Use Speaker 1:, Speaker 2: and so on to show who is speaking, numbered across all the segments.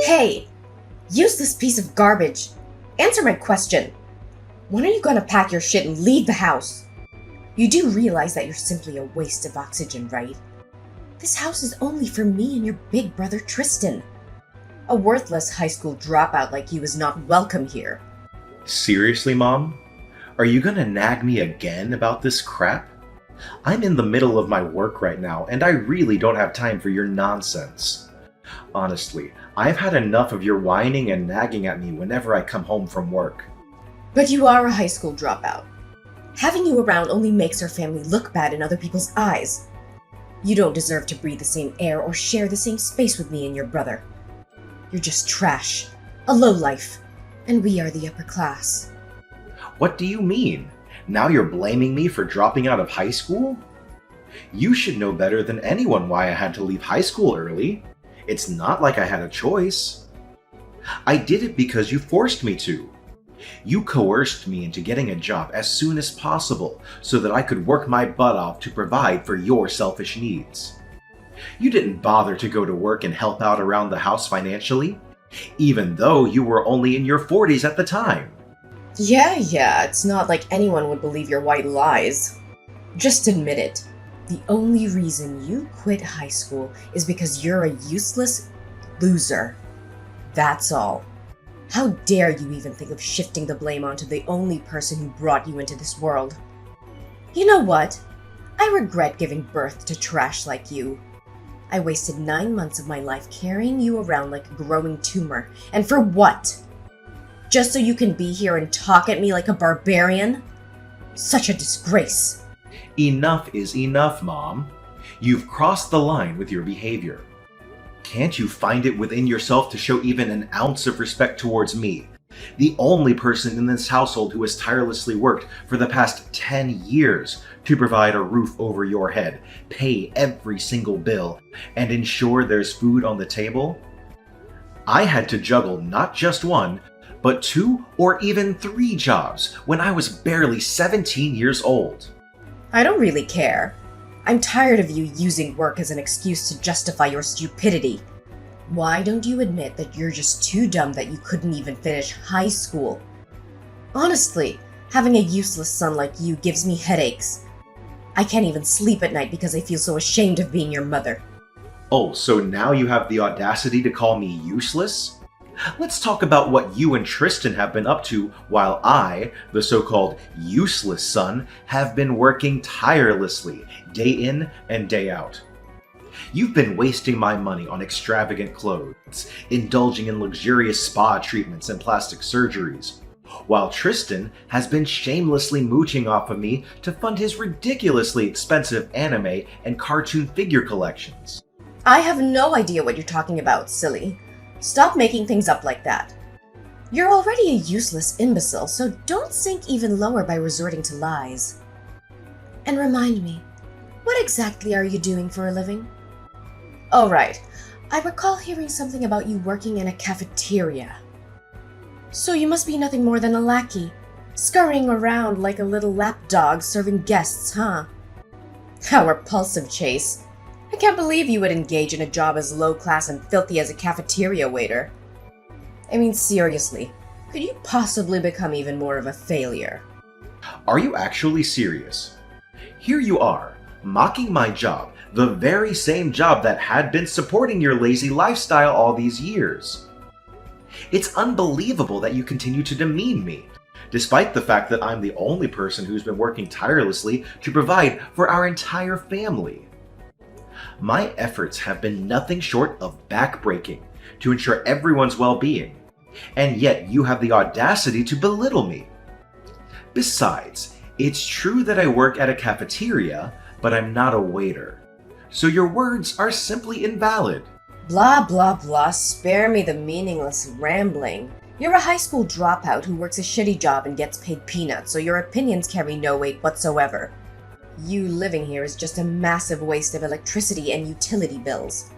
Speaker 1: Hey! Useless piece of garbage! Answer my question! When are you gonna pack your shit and leave the house? You do realize that you're simply a waste of oxygen, right? This house is only for me and your big brother Tristan. A worthless high school dropout like you is not welcome here.
Speaker 2: Seriously, Mom? Are you gonna nag me again about this crap? I'm in the middle of my work right now, and I really don't have time for your nonsense. Honestly, I've had enough of your whining and nagging at me whenever I come home from work.
Speaker 1: But you are a high school dropout. Having you around only makes our family look bad in other people's eyes. You don't deserve to breathe the same air or share the same space with me and your brother. You're just trash, a lowlife, and we are the upper class.
Speaker 2: What do you mean? Now you're blaming me for dropping out of high school? You should know better than anyone why I had to leave high school early. It's not like I had a choice. I did it because you forced me to. You coerced me into getting a job as soon as possible so that I could work my butt off to provide for your selfish needs. You didn't bother to go to work and help out around the house financially, even though you were only in your 40s at the time.
Speaker 1: Yeah, it's not like anyone would believe your white lies. Just admit it. The only reason you quit high school is because you're a useless loser. That's all. How dare you even think of shifting the blame onto the only person who brought you into this world? You know what? I regret giving birth to trash like you. I wasted 9 months of my life carrying you around like a growing tumor. And for what? Just so you can be here and talk at me like a barbarian? Such a disgrace.
Speaker 2: Enough is enough, Mom. You've crossed the line with your behavior. Can't you find it within yourself to show even an ounce of respect towards me, the only person in this household who has tirelessly worked for the past 10 years to provide a roof over your head, pay every single bill, and ensure there's food on the table? I had to juggle not just one, but 2 or even 3 jobs when I was barely 17 years old.
Speaker 1: I don't really care. I'm tired of you using work as an excuse to justify your stupidity. Why don't you admit that you're just too dumb that you couldn't even finish high school? Honestly, having a useless son like you gives me headaches. I can't even sleep at night because I feel so ashamed of being your mother.
Speaker 2: Oh, so now you have the audacity to call me useless? Let's talk about what you and Tristan have been up to while I, the so-called useless son, have been working tirelessly, day in and day out. You've been wasting my money on extravagant clothes, indulging in luxurious spa treatments and plastic surgeries, while Tristan has been shamelessly mooching off of me to fund his ridiculously expensive anime and cartoon figure collections.
Speaker 1: I have no idea what you're talking about, silly. Stop making things up like that. You're already a useless imbecile, so don't sink even lower by resorting to lies. And remind me, what exactly are you doing for a living? Oh right, I recall hearing something about you working in a cafeteria. So you must be nothing more than a lackey, scurrying around like a little lapdog serving guests, huh? How repulsive, Chase. I can't believe you would engage in a job as low-class and filthy as a cafeteria waiter. I mean, seriously, could you possibly become even more of a failure?
Speaker 2: Are you actually serious? Here you are, mocking my job, the very same job that had been supporting your lazy lifestyle all these years. It's unbelievable that you continue to demean me, despite the fact that I'm the only person who's been working tirelessly to provide for our entire family. My efforts have been nothing short of backbreaking to ensure everyone's well-being, and yet you have the audacity to belittle me. Besides, it's true that I work at a cafeteria, but I'm not a waiter. So your words are simply invalid.
Speaker 1: Blah blah blah, spare me the meaningless rambling. You're a high school dropout who works a shitty job and gets paid peanuts, so your opinions carry no weight whatsoever. You living here is just a massive waste of electricity and utility bills.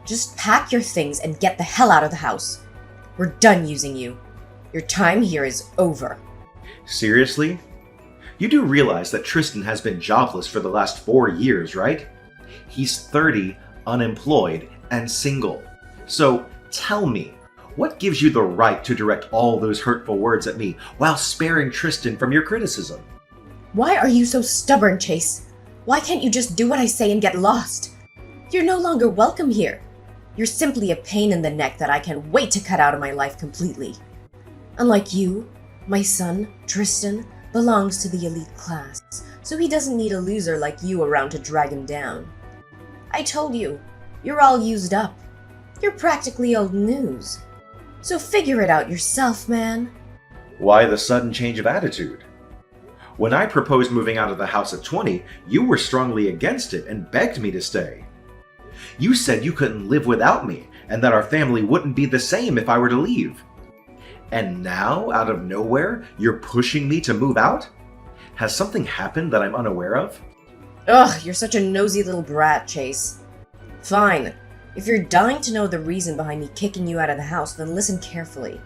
Speaker 1: Just pack your things and get the hell out of the house. We're done using you. Your time here is over.
Speaker 2: Seriously? You do realize that Tristan has been jobless for the last 4 years, right? He's 30, unemployed, and single. So Tell me, what gives you the right to direct all those hurtful words at me while sparing Tristan from your criticism?
Speaker 1: Why are you so stubborn, Chase? Why can't you just do what I say and get lost? You're no longer welcome here. You're simply a pain in the neck that I can't wait to cut out of my life completely. Unlike you, my son, Tristan, belongs to the elite class, so he doesn't need a loser like you around to drag him down. I told you, you're all used up. You're practically old news. So figure it out yourself, man.
Speaker 2: Why the sudden change of attitude? When I proposed moving out of the house at 20, you were strongly against it and begged me to stay. You said you couldn't live without me and that our family wouldn't be the same if I were to leave. And now, out of nowhere, you're pushing me to move out? Has something happened that I'm unaware of?
Speaker 1: Ugh, you're such a nosy little brat, Chase. Fine. If you're dying to know the reason behind me kicking you out of the house, then listen carefully.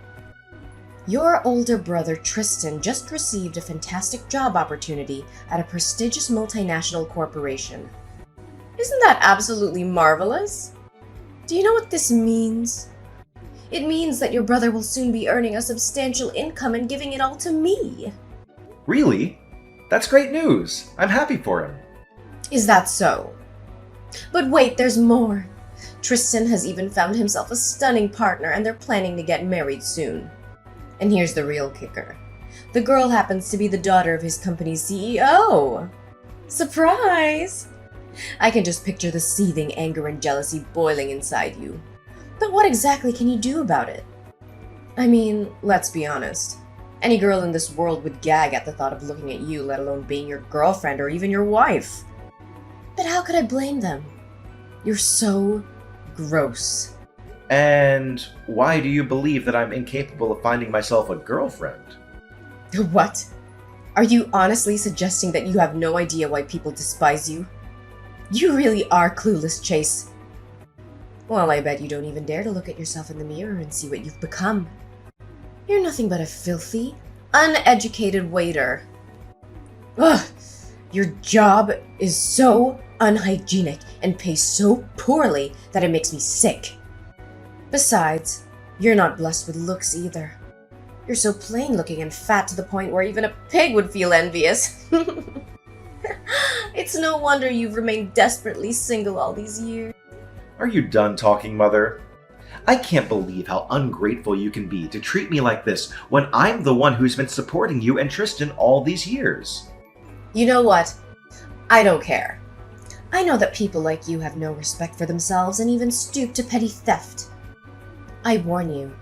Speaker 1: Your older brother Tristan just received a fantastic job opportunity at a prestigious multinational corporation. Isn't that absolutely marvelous? Do you know what this means? It means that your brother will soon be earning a substantial income and giving it all to me.
Speaker 2: Really? That's great news. I'm happy for him.
Speaker 1: Is that so? But wait, there's more. Tristan has even found himself a stunning partner and they're planning to get married soon. And here's the real kicker. The girl happens to be the daughter of his company's CEO. Surprise! I can just picture the seething anger and jealousy boiling inside you. But what exactly can you do about it? I mean, let's be honest. Any girl in this world would gag at the thought of looking at you, let alone being your girlfriend or even your wife. But how could I blame them? You're so gross.
Speaker 2: And why do you believe that I'm incapable of finding myself a girlfriend?
Speaker 1: What? Are you honestly suggesting that you have no idea why people despise you? You really are clueless, Chase. Well, I bet you don't even dare to look at yourself in the mirror and see what you've become. You're nothing but a filthy, uneducated waiter. Ugh! Your job is so unhygienic and pays so poorly that it makes me sick. Besides, you're not blessed with looks either. You're so plain looking and fat to the point where even a pig would feel envious. It's no wonder you've remained desperately single all these years.
Speaker 2: Are you done talking, Mother? I can't believe how ungrateful you can be to treat me like this when I'm the one who's been supporting you and Tristan all these years.
Speaker 1: You know what? I don't care. I know that people like you have no respect for themselves and even stoop to petty theft. I warn you,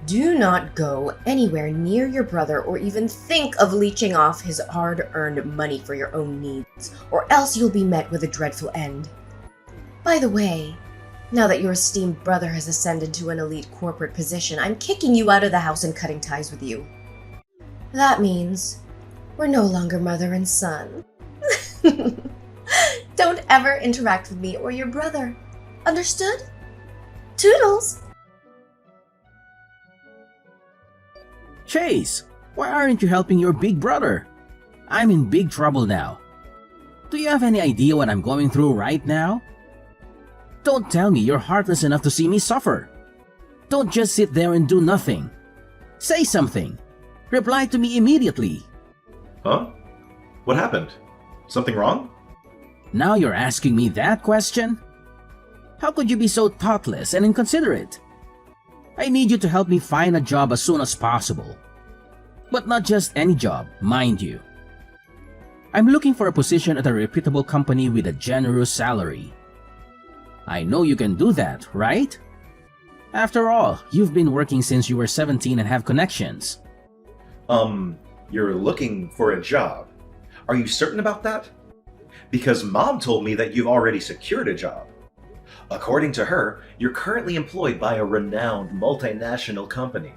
Speaker 1: do not go anywhere near your brother or even think of leeching off his hard-earned money for your own needs, or else you'll be met with a dreadful end. By the way, now that your esteemed brother has ascended to an elite corporate position, I'm kicking you out of the house and cutting ties with you. That means we're no longer mother and son. Don't ever interact with me or your brother. Understood? Toodles!
Speaker 3: Chase, why aren't you helping your big brother? I'm in big trouble now. Do you have any idea what I'm going through right now? Don't tell me you're heartless enough to see me suffer. Don't just sit there and do nothing. Say something. Reply to me immediately.
Speaker 2: Huh? What happened? Something wrong?
Speaker 3: Now you're asking me that question? How could you be so thoughtless and inconsiderate? I need you to help me find a job as soon as possible. But not just any job, mind you. I'm looking for a position at a reputable company with a generous salary. I know you can do that, right? After all, you've been working since you were 17 and have connections.
Speaker 2: You're looking for a job. Are you certain about that? Because Mom told me that you've already secured a job. According to her, you're currently employed by a renowned multinational company.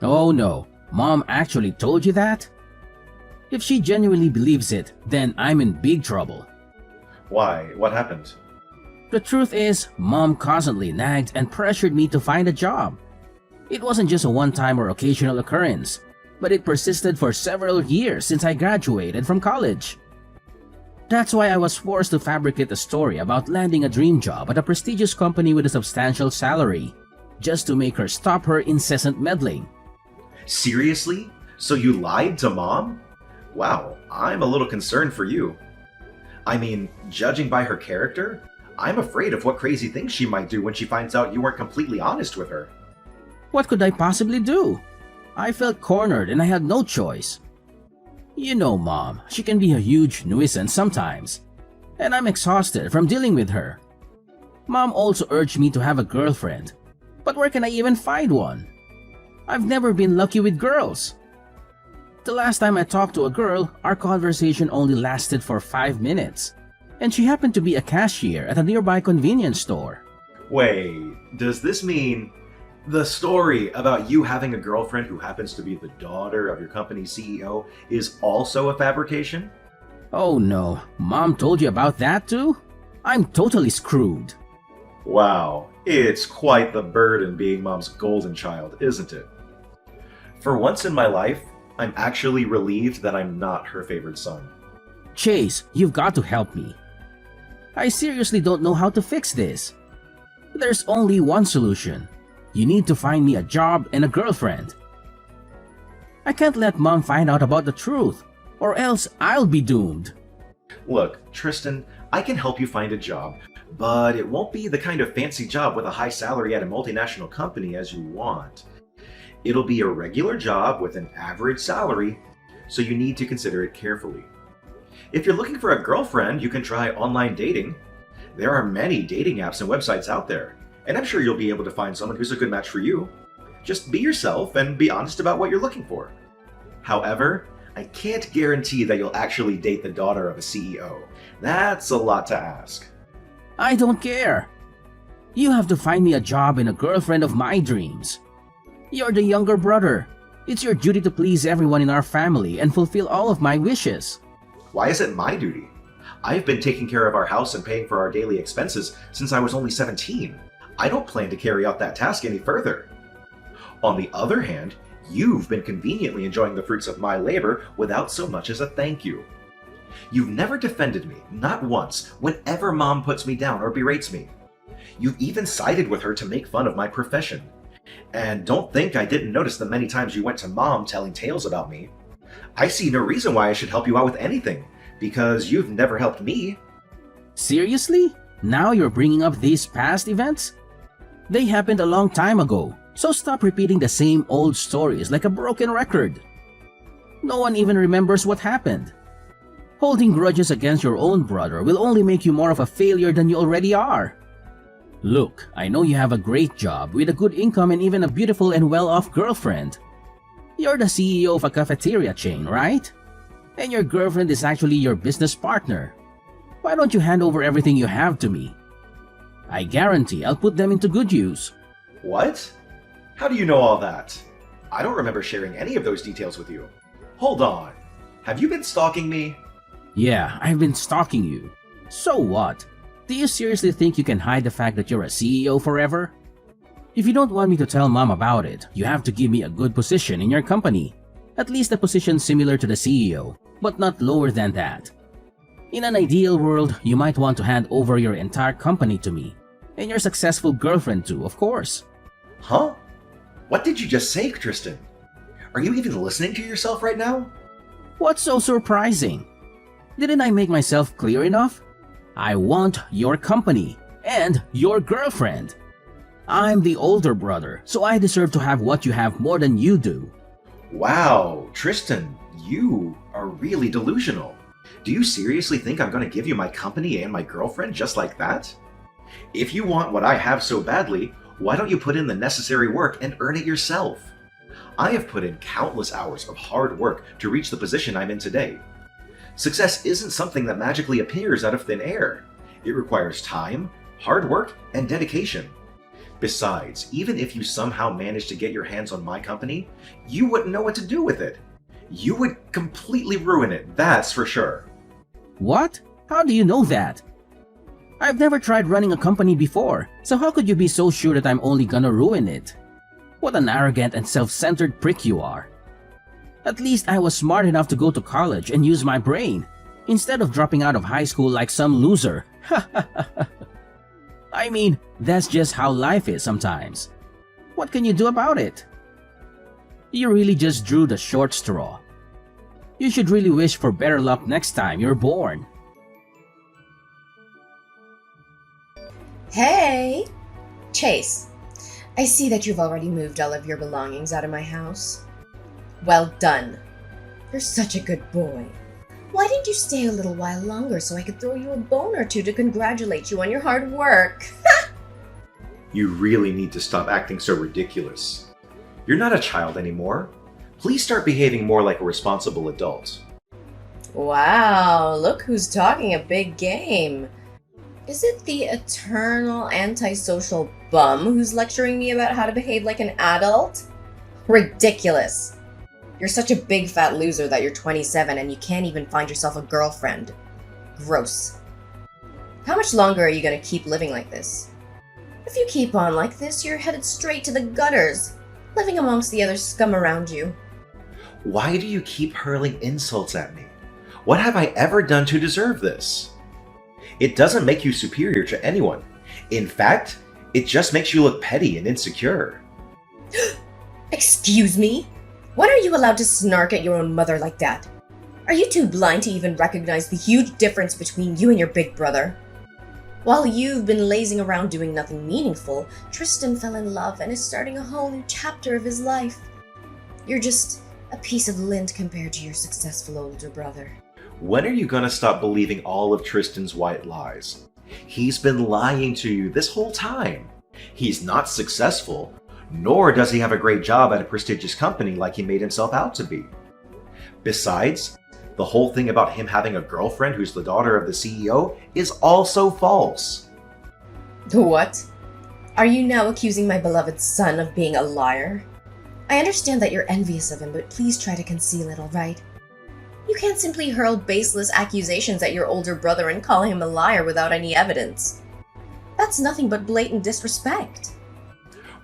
Speaker 3: Oh no, Mom actually told you that? If she genuinely believes it, then I'm in big trouble.
Speaker 2: Why? What happened?
Speaker 3: The truth is, Mom constantly nagged and pressured me to find a job. It wasn't just a one-time or occasional occurrence, but it persisted for several years since I graduated from college. That's why I was forced to fabricate a story about landing a dream job at a prestigious company with a substantial salary. just to make her stop her incessant meddling.
Speaker 2: Seriously? So you lied to Mom? Wow, I'm a little concerned for you. I mean, judging by her character, I'm afraid of what crazy things she might do when she finds out you weren't completely honest with her.
Speaker 3: What could I possibly do? I felt cornered and I had no choice. You know, Mom, she can be a huge nuisance sometimes, and I'm exhausted from dealing with her. Mom also urged me to have a girlfriend, but where can I even find one? I've never been lucky with girls. The last time I talked to a girl, our conversation only lasted for 5 minutes, and she happened to be a cashier at a nearby convenience store.
Speaker 2: Wait, does this mean the story about you having a girlfriend who happens to be the daughter of your company's CEO is also a fabrication?
Speaker 3: Oh no, Mom told you about that too? I'm totally screwed.
Speaker 2: Wow, it's quite the burden being Mom's golden child, isn't it? For once in my life, I'm actually relieved that I'm not her favorite son.
Speaker 3: Chase, you've got to help me. I seriously don't know how to fix this. There's only one solution. You need to find me a job and a girlfriend. I can't let Mom find out about the truth, or else I'll be doomed.
Speaker 2: Look, Tristan, I can help you find a job, but it won't be the kind of fancy job with a high salary at a multinational company as you want. It'll be a regular job with an average salary, so you need to consider it carefully. If you're looking for a girlfriend, you can try online dating. There are many dating apps and websites out there, and I'm sure you'll be able to find someone who's a good match for you. Just be yourself and be honest about what you're looking for. However, I can't guarantee that you'll actually date the daughter of a CEO. That's a lot to ask.
Speaker 3: I don't care. You have to find me a job and a girlfriend of my dreams. You're the younger brother. It's your duty to please everyone in our family and fulfill all of my wishes.
Speaker 2: Why is it my duty? I've been taking care of our house and paying for our daily expenses since I was only 17. I don't plan to carry out that task any further. On the other hand, you've been conveniently enjoying the fruits of my labor without so much as a thank you. You've never defended me, not once, whenever Mom puts me down or berates me. You've even sided with her to make fun of my profession. And don't think I didn't notice the many times you went to Mom telling tales about me. I see no reason why I should help you out with anything, because you've never helped me.
Speaker 3: Seriously? Now you're bringing up these past events? They happened a long time ago, so stop repeating the same old stories like a broken record. No one even remembers what happened. Holding grudges against your own brother will only make you more of a failure than you already are. Look, I know you have a great job with a good income and even a beautiful and well-off girlfriend. You're the CEO of a cafeteria chain, right? And your girlfriend is actually your business partner. Why don't you hand over everything you have to me? I guarantee I'll put them into good use.
Speaker 2: What? How do you know all that? I don't remember sharing any of those details with you. Hold on. Have you been stalking me?
Speaker 3: Yeah, I've been stalking you. So what? Do you seriously think you can hide the fact that you're a CEO forever? If you don't want me to tell Mom about it, you have to give me a good position in your company. At least a position similar to the CEO, but not lower than that. In an ideal world, you might want to hand over your entire company to me. And your successful girlfriend too, of course.
Speaker 2: Huh? What did you just say, Tristan? Are you even listening to yourself right now?
Speaker 3: What's so surprising? Didn't I make myself clear enough? I want your company and your girlfriend. I'm the older brother, so I deserve to have what you have more than you do.
Speaker 2: Wow, Tristan, you are really delusional. Do you seriously think I'm going to give you my company and my girlfriend just like that? If you want what I have so badly, why don't you put in the necessary work and earn it yourself? I have put in countless hours of hard work to reach the position I'm in today. Success isn't something that magically appears out of thin air. It requires time, hard work, and dedication. Besides, even if you somehow managed to get your hands on my company, you wouldn't know what to do with it. You would completely ruin it, that's for sure.
Speaker 3: What? How do you know that? I've never tried running a company before, so how could you be so sure that I'm only gonna ruin it? What an arrogant and self-centered prick you are. At least I was smart enough to go to college and use my brain, instead of dropping out of high school like some loser. I mean, that's just how life is sometimes. What can you do about it? You really just drew the short straw. You should really wish for better luck next time you're born.
Speaker 1: Hey! Chase, I see that you've already moved all of your belongings out of my house. Well done. You're such a good boy. Why didn't you stay a little while longer so I could throw you a bone or two to congratulate you on your hard work?
Speaker 2: You really need to stop acting so ridiculous. You're not a child anymore. Please start behaving more like a responsible adult.
Speaker 1: Wow, look who's talking a big game. Is it the eternal antisocial bum who's lecturing me about how to behave like an adult? Ridiculous. You're such a big fat loser that you're 27 and you can't even find yourself a girlfriend. Gross. How much longer are you gonna keep living like this? If you keep on like this, you're headed straight to the gutters, living amongst the other scum around you.
Speaker 2: Why do you keep hurling insults at me? What have I ever done to deserve this? It doesn't make you superior to anyone. In fact, it just makes you look petty and insecure.
Speaker 1: Excuse me? When are you allowed to snark at your own mother like that? Are you too blind to even recognize the huge difference between you and your big brother? While you've been lazing around doing nothing meaningful, Tristan fell in love and is starting a whole new chapter of his life. You're just a piece of lint compared to your successful older brother.
Speaker 2: When are you gonna stop believing all of Tristan's white lies? He's been lying to you this whole time. He's not successful, nor does he have a great job at a prestigious company like he made himself out to be. Besides, the whole thing about him having a girlfriend who's the daughter of the CEO is also false.
Speaker 1: What? Are you now accusing my beloved son of being a liar? I understand that you're envious of him, but please try to conceal it, alright? You can't simply hurl baseless accusations at your older brother and call him a liar without any evidence. That's nothing but blatant disrespect.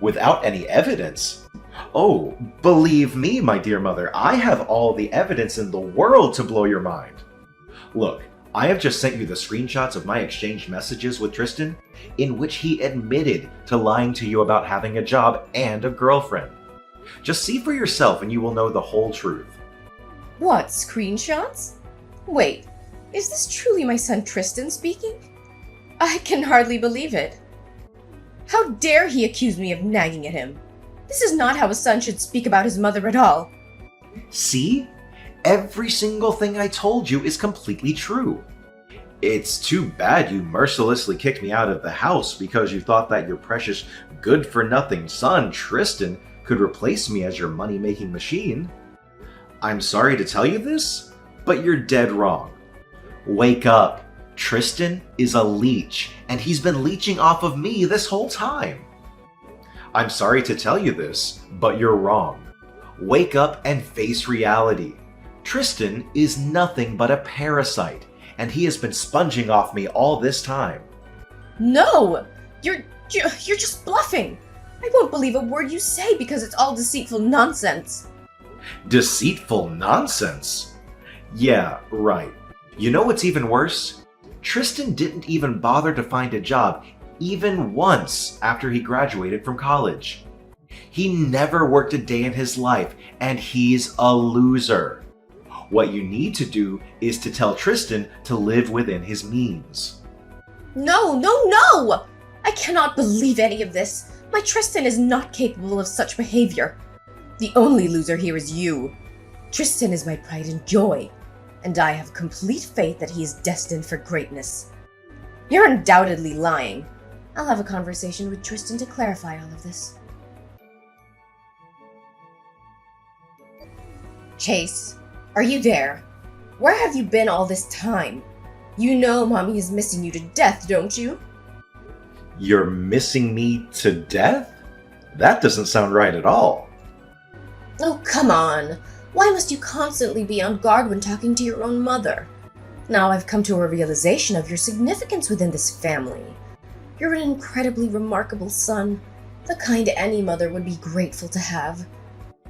Speaker 2: Without any evidence? Oh, believe me, my dear mother, I have all the evidence in the world to blow your mind. Look, I have just sent you the screenshots of my exchanged messages with Tristan, in which he admitted to lying to you about having a job and a girlfriend. Just see for yourself and you will know the whole truth.
Speaker 1: What, screenshots? Wait, is this truly my son Tristan speaking? I can hardly believe it. How dare he accuse me of nagging at him? This is not how a son should speak about his mother at all.
Speaker 2: See? Every single thing I told you is completely true. It's too bad you mercilessly kicked me out of the house because you thought that your precious good-for-nothing son, Tristan, could replace me as your money-making machine. I'm sorry to tell you this, but you're dead wrong. Wake up. Tristan is a leech, and he's been leeching off of me this whole time. I'm sorry to tell you this, but you're wrong. Wake up and face reality. Tristan is nothing but a parasite, and he has been sponging off me all this time.
Speaker 1: No! You're just bluffing! I won't believe a word you say because it's all deceitful nonsense.
Speaker 2: Deceitful nonsense? Yeah, right. You know what's even worse? Tristan didn't even bother to find a job even once after he graduated from college. He never worked a day in his life, and he's a loser. What you need to do is to tell Tristan to live within his means.
Speaker 1: No, no, no! I cannot believe any of this. My Tristan is not capable of such behavior. The only loser here is you. Tristan is my pride and joy, and I have complete faith that he is destined for greatness. You're undoubtedly lying. I'll have a conversation with Tristan to clarify all of this. Chase, are you there? Where have you been all this time? You know Mommy is missing you to death, don't you?
Speaker 2: You're missing me to death? That doesn't sound right at all.
Speaker 1: Oh, come on. Why must you constantly be on guard when talking to your own mother? Now I've come to a realization of your significance within this family. You're an incredibly remarkable son, the kind any mother would be grateful to have.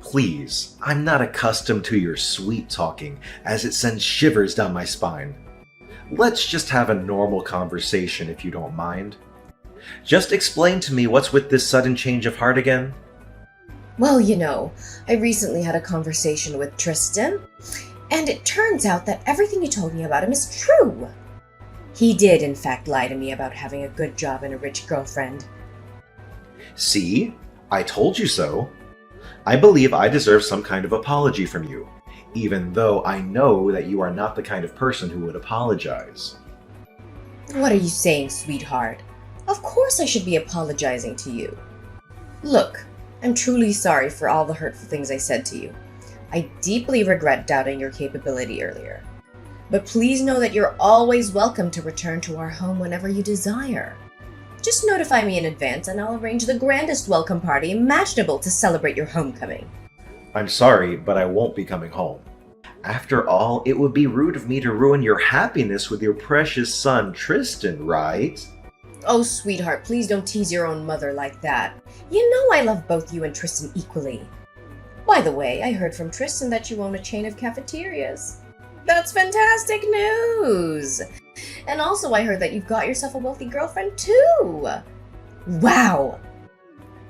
Speaker 2: Please, I'm not accustomed to your sweet talking, as it sends shivers down my spine. Let's just have a normal conversation if you don't mind. Just explain to me what's with this sudden change of heart again.
Speaker 1: Well, I recently had a conversation with Tristan, and it turns out that everything you told me about him is true. He did, in fact, lie to me about having a good job and a rich girlfriend.
Speaker 2: See? I told you so. I believe I deserve some kind of apology from you, even though I know that you are not the kind of person who would apologize.
Speaker 1: What are you saying, sweetheart? Of course I should be apologizing to you. Look, I'm truly sorry for all the hurtful things I said to you. I deeply regret doubting your capability earlier. But please know that you're always welcome to return to our home whenever you desire. Just notify me in advance and I'll arrange the grandest welcome party imaginable to celebrate your homecoming.
Speaker 2: I'm sorry, but I won't be coming home. After all, it would be rude of me to ruin your happiness with your precious son, Tristan, right?
Speaker 1: Oh, sweetheart, please don't tease your own mother like that. You know I love both you and Tristan equally. By the way, I heard from Tristan that you own a chain of cafeterias. That's fantastic news! And also I heard that you've got yourself a wealthy girlfriend too! Wow!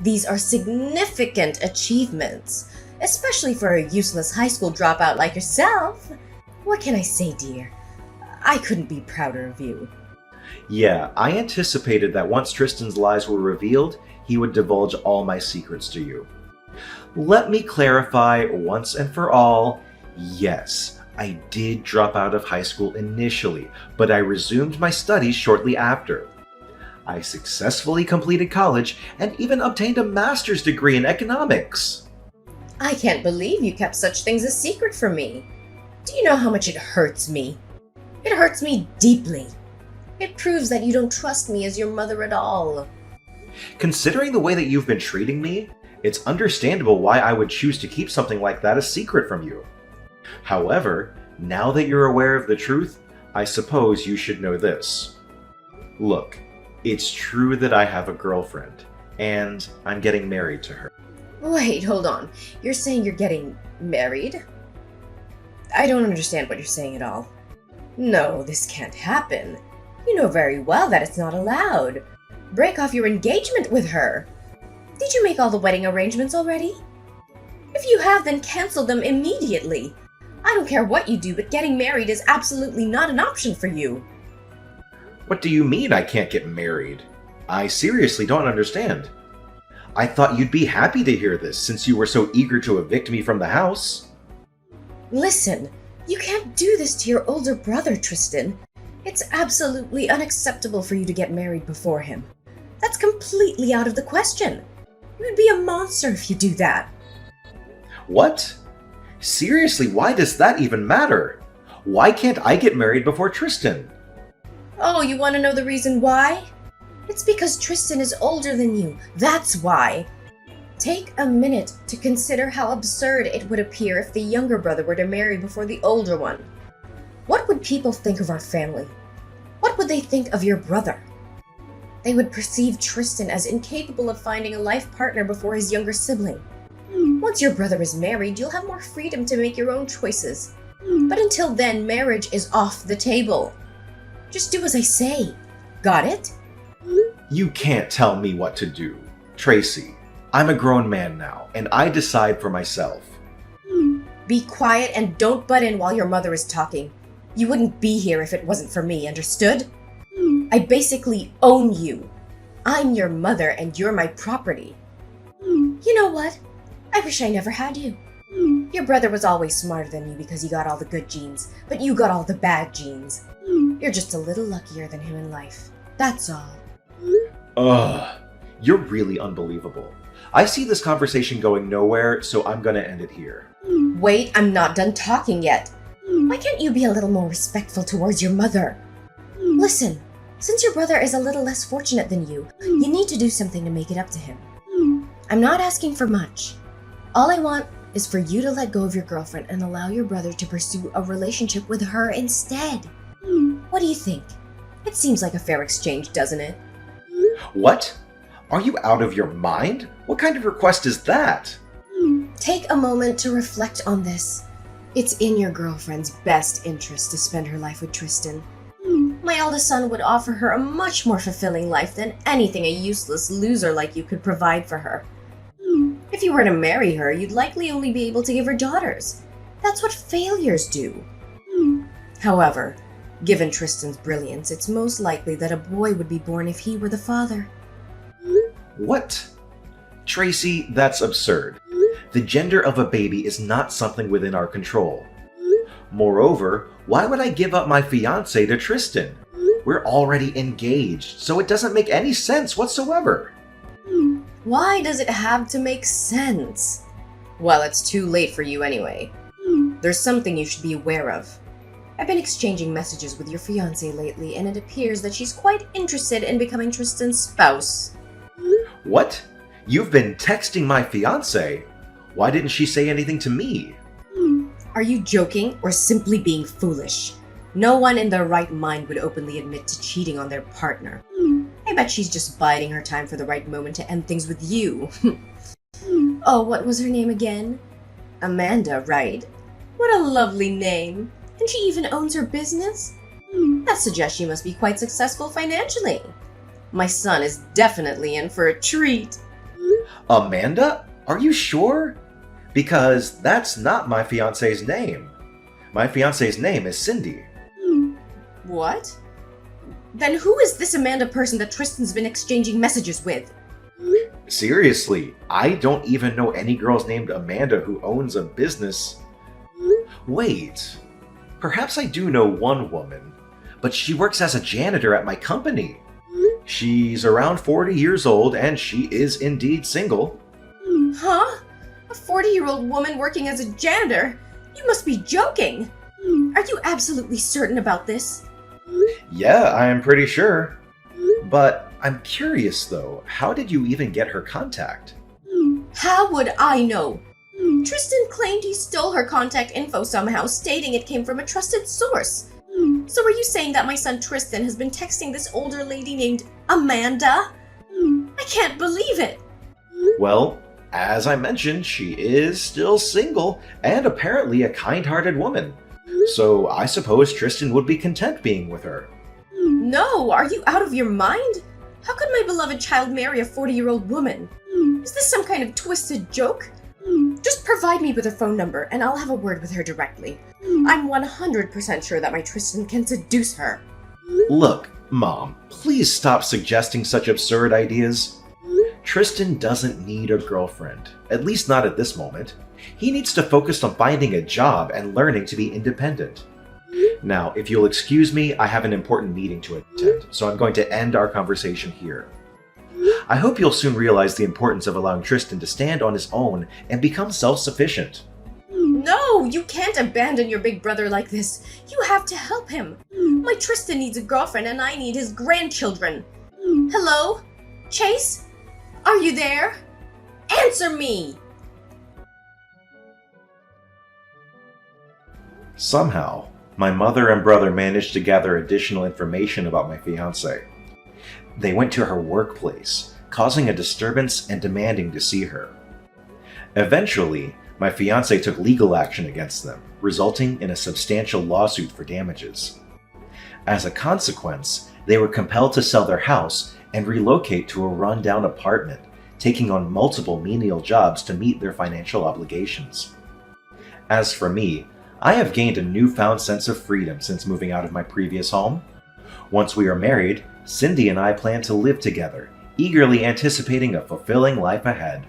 Speaker 1: These are significant achievements, especially for a useless high school dropout like yourself. What can I say, dear? I couldn't be prouder of you.
Speaker 2: Yeah, I anticipated that once Tristan's lies were revealed, he would divulge all my secrets to you. Let me clarify once and for all, yes, I did drop out of high school initially, but I resumed my studies shortly after. I successfully completed college and even obtained a master's degree in economics.
Speaker 1: I can't believe you kept such things a secret from me. Do you know how much it hurts me? It hurts me deeply. It proves that you don't trust me as your mother at all.
Speaker 2: Considering the way that you've been treating me, it's understandable why I would choose to keep something like that a secret from you. However, now that you're aware of the truth, I suppose you should know this. Look, it's true that I have a girlfriend, and I'm getting married to her.
Speaker 1: Wait, hold on. You're saying you're getting married? I don't understand what you're saying at all. No, this can't happen. You know very well that it's not allowed. Break off your engagement with her. Did you make all the wedding arrangements already? If you have, then cancel them immediately. I don't care what you do, but getting married is absolutely not an option for you.
Speaker 2: What do you mean I can't get married? I seriously don't understand. I thought you'd be happy to hear this since you were so eager to evict me from the house.
Speaker 1: Listen, you can't do this to your older brother, Tristan. It's absolutely unacceptable for you to get married before him. That's completely out of the question. You would be a monster if you do that.
Speaker 2: What? Seriously, why does that even matter? Why can't I get married before Tristan?
Speaker 1: Oh, you want to know the reason why? It's because Tristan is older than you. That's why. Take a minute to consider how absurd it would appear if the younger brother were to marry before the older one. What would people think of our family? What would they think of your brother? They would perceive Tristan as incapable of finding a life partner before his younger sibling. Once your brother is married, you'll have more freedom to make your own choices. But until then, marriage is off the table. Just do as I say. Got it?
Speaker 2: You can't tell me what to do. Tracy, I'm a grown man now, and I decide for myself.
Speaker 1: Be quiet and don't butt in while your mother is talking. You wouldn't be here if it wasn't for me, understood? I basically own you. I'm your mother and you're my property. You know what? I wish I never had you. Your brother was always smarter than you because he got all the good genes, but you got all the bad genes. You're just a little luckier than him in life. That's all.
Speaker 2: Ugh, you're really unbelievable. I see this conversation going nowhere, so I'm gonna end it here.
Speaker 1: Wait, I'm not done talking yet. Why can't you be a little more respectful towards your mother? Listen, since your brother is a little less fortunate than you need to do something to make it up to him. I'm not asking for much. All I want is for you to let go of your girlfriend and allow your brother to pursue a relationship with her instead. What do you think? It seems like a fair exchange, doesn't it?
Speaker 2: What? Are you out of your mind? What kind of request is that?
Speaker 1: Take a moment to reflect on this. It's in your girlfriend's best interest to spend her life with Tristan. My eldest son would offer her a much more fulfilling life than anything a useless loser like you could provide for her. If If you were to marry her, you'd likely only be able to give her daughters. That's what failures do. However, given Tristan's brilliance, it's most likely that a boy would be born if he were the father.
Speaker 2: What? Tracy, that's absurd. The gender of a baby is not something within our control. Moreover, why would I give up my fiancé to Tristan? We're already engaged, so it doesn't make any sense whatsoever.
Speaker 1: Why does it have to make sense? Well, it's too late for you anyway. There's something you should be aware of. I've been exchanging messages with your fiancée lately, and it appears that she's quite interested in becoming Tristan's spouse.
Speaker 2: What? You've been texting my fiancé? Why didn't she say anything to me?
Speaker 1: Are you joking or simply being foolish? No one in their right mind would openly admit to cheating on their partner. I bet she's just biding her time for the right moment to end things with you. Oh, what was her name again? Amanda, right? What a lovely name. And she even owns her business? That suggests she must be quite successful financially. My son is definitely in for a treat.
Speaker 2: Amanda? Are you sure? Because that's not my fiancé's name. My fiancé's name is Cindy.
Speaker 1: What? Then who is this Amanda person that Tristan's been exchanging messages with?
Speaker 2: Seriously, I don't even know any girls named Amanda who owns a business. Wait, perhaps I do know one woman, but she works as a janitor at my company. She's around 40 years old and she is indeed single.
Speaker 1: Huh? A 40-year-old woman working as a janitor? You must be joking! Are you absolutely certain about this?
Speaker 2: Yeah, I am pretty sure. But I'm curious though, how did you even get her contact?
Speaker 1: How would I know? Tristan claimed he stole her contact info somehow, stating it came from a trusted source. So are you saying that my son Tristan has been texting this older lady named Amanda? I can't believe it!
Speaker 2: Well, as I mentioned, she is still single and apparently a kind-hearted woman. So I suppose Tristan would be content being with her.
Speaker 1: No, are you out of your mind? How could my beloved child marry a 40-year-old woman? Is this some kind of twisted joke? Just provide me with her phone number and I'll have a word with her directly. I'm 100% sure that my Tristan can seduce her.
Speaker 2: Look, Mom, please stop suggesting such absurd ideas. Tristan doesn't need a girlfriend, at least not at this moment. He needs to focus on finding a job and learning to be independent. Now, if you'll excuse me, I have an important meeting to attend, so I'm going to end our conversation here. I hope you'll soon realize the importance of allowing Tristan to stand on his own and become self-sufficient.
Speaker 1: No, you can't abandon your big brother like this. You have to help him. My Tristan needs a girlfriend and I need his grandchildren. Hello? Chase? Are you there? Answer me!
Speaker 2: Somehow, my mother and brother managed to gather additional information about my fiancée. They went to her workplace, causing a disturbance and demanding to see her. Eventually, my fiancé took legal action against them, resulting in a substantial lawsuit for damages. As a consequence, they were compelled to sell their house and relocate to a rundown apartment, taking on multiple menial jobs to meet their financial obligations. As for me, I have gained a newfound sense of freedom since moving out of my previous home. Once we are married, Cindy and I plan to live together, eagerly anticipating a fulfilling life ahead.